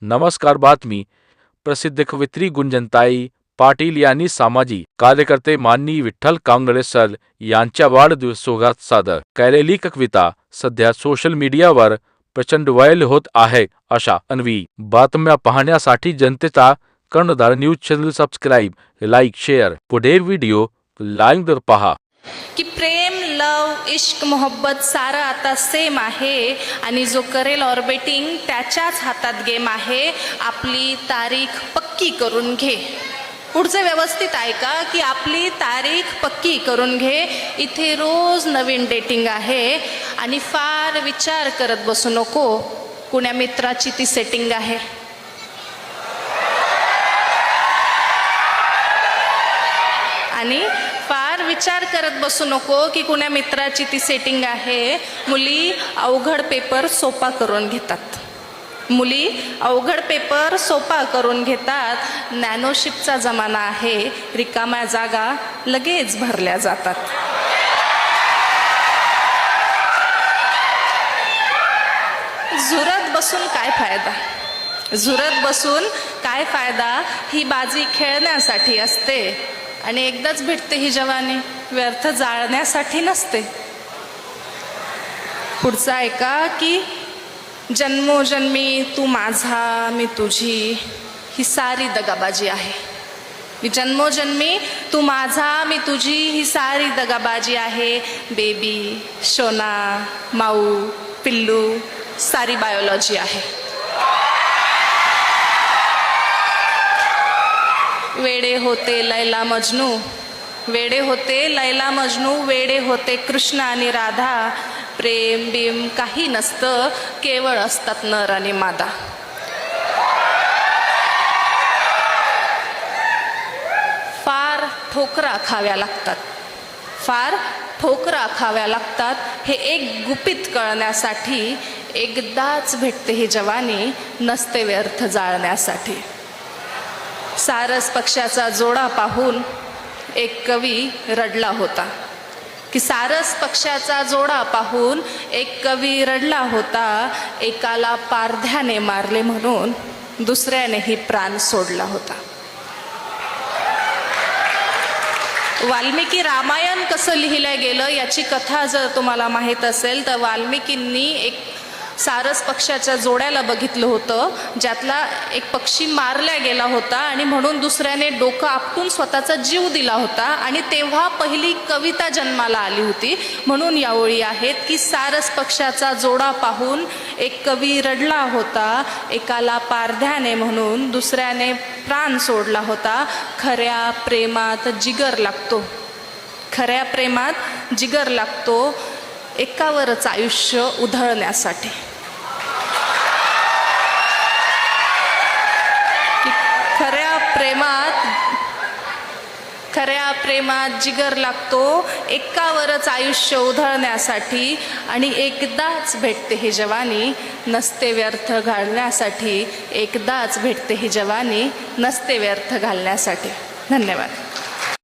नमस्कार. बातमी. प्रसिद्ध कवयित्री गुंजनताई पाटील यांनी सामाजिक कार्यकर्ते माननीय विठ्ठल कांगडे सर यांच्या वाढदिवसात सादर केलेली कविता सध्या सोशल मीडियावर प्रचंड व्हायरल होत आहे. अशा अन्वी बातम्या पाहण्यासाठी जनतेचा कर्णधार news channel subscribe, like, share. पुढे व्हिडिओ लाईव्ह पहा. की प्रेम, लव, इश्क, मोहब्बत सारं आता सेम आहे आणि जो करेल ऑर्बिटिंग त्याच्याच हातात गेम आहे. आपली तारीख पक्की करून घे. पुढचं व्यवस्थित ऐका की आपली तारीख पक्की करून घे. इथे रोज नवीन डेटिंग आहे आणि फार विचार करत बसू नको कुण्या मित्राची ती सेटिंग आहे. आणि फार विचार करत बसू नको की कुण्या मित्राची ती सेटिंग आहे. मुली अवघड पेपर सोपा करून घेतात. मुली अवघड पेपर सोपा करून घेतात. नॅनोशिपचा जमाना आहे. रिकाम्या जागा लगेच भरल्या जातात. झुरत बसून काय फायदा? झुरत बसून काय फायदा? ही बाजी खेळण्यासाठी असते आणि एकदाच भेटते ही जवानी, व्यर्थ जाळण्यासाठी नसते. पुढचा ऐका की जन्मोजन्मी तू माझा मी तुझी ही सारी दगाबाजी आहे. जन्मोजन्मी तू माझा मी तुझी ही सारी दगाबाजी आहे. बेबी, शोना, माऊ, पिल्लू सारी बायोलॉजी आहे. वेडे होते लैला मजनू, वेडे होते लैला मजनू, वेडे होते कृष्ण आणि राधा. प्रेम बिम काही नसतं, केवळ असतात नर आणि मादा. फार ठोकरा खाव्या लागतात, फार ठोकरा खाव्या लागतात. हे एक गुपित कळण्यासाठी. एकदाच भेटते ही जवानी, नसते व्यर्थ जाळण्यासाठी. सारस पक्षाचा जोडा पाहून एक कवी रडला होता. की सारस पक्षाचा जोडा पाहून एक कवी रडला होता. एकाला पारध्याने मारले म्हणून दुसऱ्यानेही प्राण सोडला होता. वाल्मिकी रामायण कसं लिहिलं गेलं याची कथा जर तुम्हाला माहीत असेल तर वाल्मिकींनी एक सारस पक्षाच्या जोड्याला बघितलं होतं, ज्यातला एक पक्षी मारला गेला होता आणि म्हणून दुसऱ्याने डोकं आपटून स्वतःचा जीव दिला होता. आणि तेव्हा पहिली कविता जन्माला आली होती. म्हणून या ओळी आहेत की सारस पक्षाचा जोडा पाहून एक कवी रडला होता. एकाला पारध्याने म्हणून दुसऱ्याने प्राण सोडला होता. खऱ्या प्रेमात जिगर लागतो, खऱ्या प्रेमात जिगर लागतो. एकावरच आयुष्य उधळण्यासाठी. खऱ्या प्रेमात जिगर लागतो. एकावरच आयुष्य उधळण्यासाठी. आणि एकदाच भेटते ही जवानी, नसते व्यर्थ घालण्यासाठी. एकदाच भेटते ही जवानी, नसते व्यर्थ घालण्यासाठी. धन्यवाद.